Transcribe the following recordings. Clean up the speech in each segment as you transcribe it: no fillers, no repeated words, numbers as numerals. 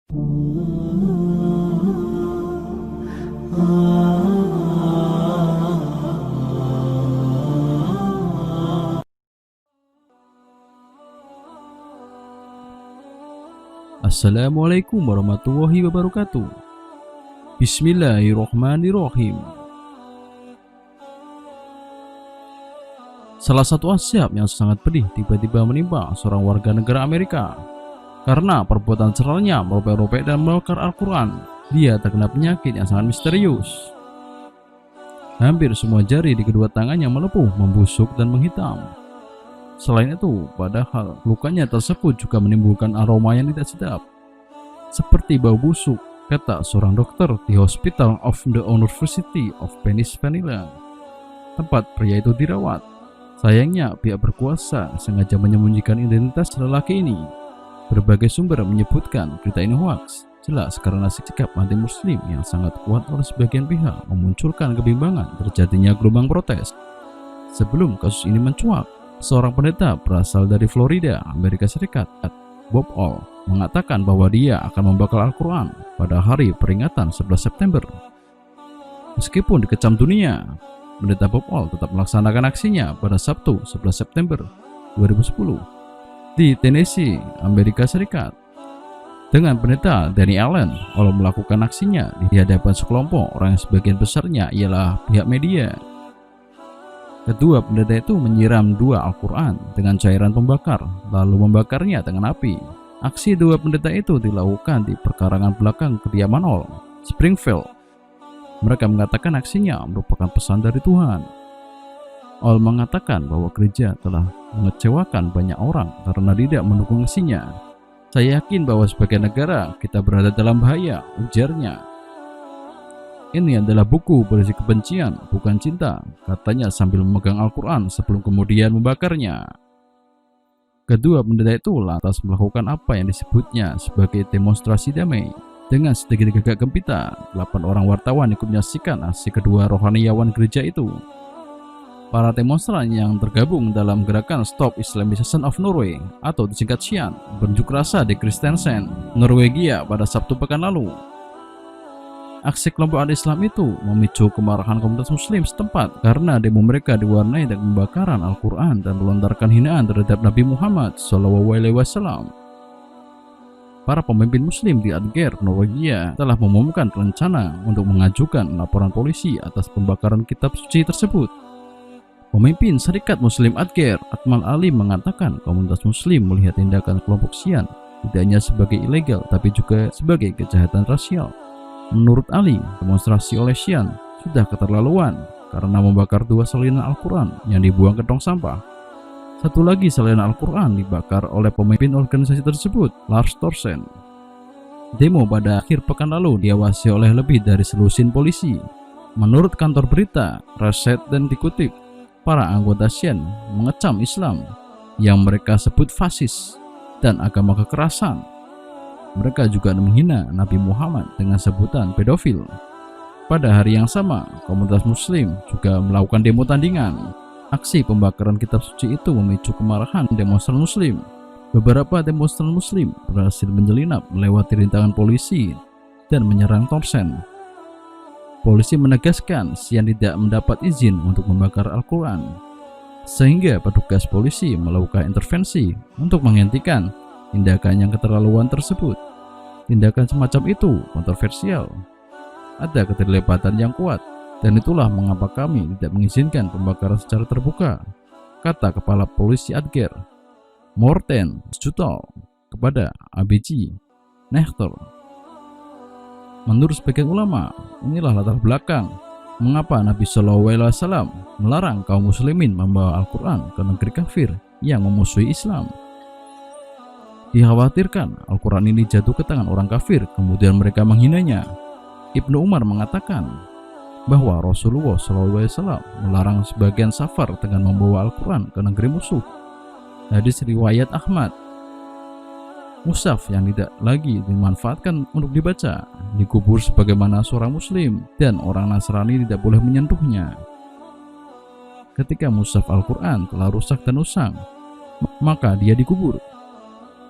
Assalamualaikum warahmatullahi wabarakatuh. Bismillahirrohmanirrohim. Salah satu azab yang sangat pedih tiba-tiba menimpa seorang warga negara Amerika. Karena perbuatan seralnya merobek-robek dan membakar Al-Quran, dia terkena penyakit yang sangat misterius. Hampir semua jari di kedua tangannya melepuh, membusuk, dan menghitam. Selain itu, padahal lukanya tersebut juga menimbulkan aroma yang tidak sedap, seperti bau busuk, kata seorang dokter di Hospital of the University of Pennsylvania, tempat pria itu dirawat. Sayangnya, pihak berkuasa sengaja menyembunyikan identitas lelaki ini. Berbagai sumber menyebutkan berita ini hoaks, jelas karena sikap anti-muslim yang sangat kuat oleh sebagian pihak memunculkan kebimbangan terjadinya gelombang protes. Sebelum kasus ini mencuat, seorang pendeta berasal dari Florida, Amerika Serikat, Bob All, mengatakan bahwa dia akan membakar Al-Quran pada hari peringatan 11 September. Meskipun dikecam dunia, pendeta Bob All tetap melaksanakan aksinya pada Sabtu 11 September 2010 di Tennessee, Amerika Serikat. Dengan pendeta Danny Allen, All melakukan aksinya di hadapan sekelompok orang yang sebagian besarnya ialah pihak media. Kedua pendeta itu menyiram dua Al-Quran dengan cairan pembakar, lalu membakarnya dengan api. Aksi dua pendeta itu dilakukan di perkarangan belakang kediaman All, Springfield. Mereka mengatakan aksinya merupakan pesan dari Tuhan. All mengatakan bahwa gereja telah mengecewakan banyak orang karena tidak mendukung aksinya. Saya yakin bahwa sebagai negara kita berada dalam bahaya, ujarnya. Ini adalah buku berisi kebencian, bukan cinta, katanya sambil memegang Al-Quran sebelum kemudian membakarnya. Kedua pendeta itu lantas melakukan apa yang disebutnya sebagai demonstrasi damai. Dengan sedikit gagak gempita, 8 orang wartawan ikut menyaksikan aksi kedua rohaniawan gereja itu. Para demonstran yang tergabung dalam gerakan Stop Islamization of Norway atau disingkat SIAN berunjuk rasa di Kristiansand, Norwegia pada Sabtu pekan lalu. Aksi kelompok anti-Islam itu memicu kemarahan komunitas muslim setempat karena demo mereka diwarnai dengan pembakaran Al-Quran dan melontarkan hinaan terhadap Nabi Muhammad SAW. Para pemimpin muslim di Asker, Norwegia telah mengumumkan rencana untuk mengajukan laporan polisi atas pembakaran kitab suci tersebut. Pemimpin Serikat Muslim Asker, Akmal Ali, mengatakan komunitas muslim melihat tindakan kelompok SIAN tidak hanya sebagai ilegal tapi juga sebagai kejahatan rasial. Menurut Ali, demonstrasi oleh SIAN sudah keterlaluan karena membakar dua salinan Al-Quran yang dibuang ke tong sampah. Satu lagi salinan Al-Quran dibakar oleh pemimpin organisasi tersebut, Lars Thorsen. Demo pada akhir pekan lalu diawasi oleh lebih dari selusin polisi. Menurut kantor berita Reset dan dikutip, para anggota SIAN mengecam Islam yang mereka sebut fasis dan agama kekerasan. Mereka juga menghina Nabi Muhammad dengan sebutan pedofil. Pada hari yang sama, komunitas muslim juga melakukan demo tandingan. Aksi pembakaran kitab suci itu memicu kemarahan demonstran muslim. Beberapa demonstran muslim berhasil menyelinap melewati rintangan polisi dan menyerang Thorsen. Polisi menegaskan SIAN tidak mendapat izin untuk membakar Al-Quran, sehingga petugas polisi melakukan intervensi untuk menghentikan tindakan yang keterlaluan tersebut. Tindakan semacam itu kontroversial. Ada keterlibatan yang kuat, dan itulah mengapa kami tidak mengizinkan pembakaran secara terbuka, kata Kepala Polisi Asker, Morten Stutol, kepada ABC Nyheter. Menurut sebagian ulama, inilah latar belakang mengapa Nabi SAW melarang kaum muslimin membawa Al-Quran ke negeri kafir yang memusuhi Islam. Dikhawatirkan Al-Quran ini jatuh ke tangan orang kafir, kemudian mereka menghinanya. Ibnu Umar mengatakan bahwa Rasulullah SAW melarang sebagian safar dengan membawa Al-Quran ke negeri musuh. Hadis riwayat Ahmad. Mushaf yang tidak lagi dimanfaatkan untuk dibaca dikubur sebagaimana seorang muslim, dan orang Nasrani tidak boleh menyentuhnya. Ketika mushaf Al-Quran telah rusak dan usang, maka dia dikubur.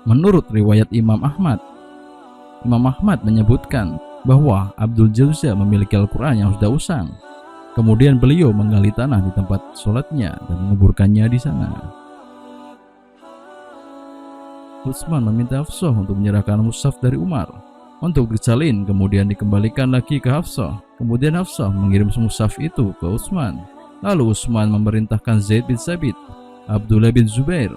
Menurut riwayat Imam Ahmad, Imam Ahmad menyebutkan bahwa Abdul Jauza memiliki Al-Quran yang sudah usang. Kemudian beliau menggali tanah di tempat sholatnya dan menguburkannya di sana. Utsman meminta Hafsah untuk menyerahkan mushaf dari Umar untuk disalin, kemudian dikembalikan lagi ke Hafsah. Kemudian Hafsah mengirim mushaf itu ke Utsman. Lalu Utsman memerintahkan Zaid bin Sabit, Abdullah bin Zubair,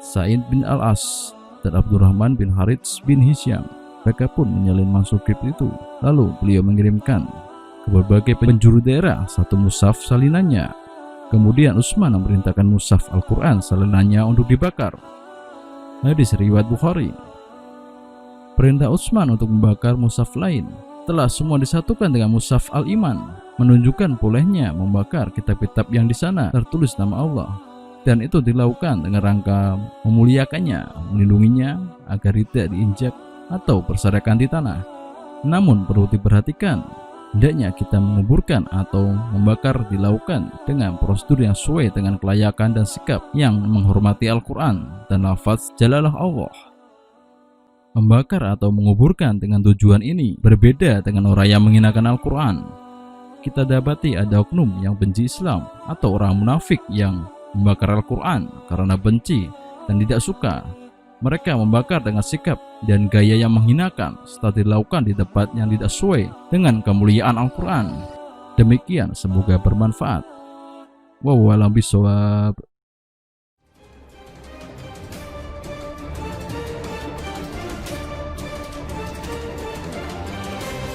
Sa'id bin Al-As, dan Abdurrahman bin Harits bin Hisham. Mereka pun menyalin manuskrip itu. Lalu beliau mengirimkan ke berbagai penjuru daerah satu mushaf salinannya. Kemudian Utsman memerintahkan mushaf Al-Quran salinannya untuk dibakar. Hadis riwayat Bukhari. Perintah Utsman untuk membakar mushaf lain telah semua disatukan dengan mushaf Al-Iman, menunjukkan bolehnya membakar kitab-kitab yang di sana tertulis nama Allah, dan itu dilakukan dengan rangka memuliakannya, melindunginya agar tidak diinjak atau berserakan di tanah. Namun perlu diperhatikan, hendaknya kita menguburkan atau membakar dilakukan dengan prosedur yang sesuai dengan kelayakan dan sikap yang menghormati Al-Quran dan lafaz jalalah Allah. Membakar atau menguburkan dengan tujuan ini berbeda dengan orang yang menghinakan Al-Quran. Kita dapati ada oknum yang benci Islam atau orang munafik yang membakar Al-Quran karena benci dan tidak suka. Mereka membakar dengan sikap dan gaya yang menghinakan setelah dilakukan di tempat yang tidak sesuai dengan kemuliaan Al-Quran. Demikian, semoga bermanfaat. Wallahu a'lam bishawab.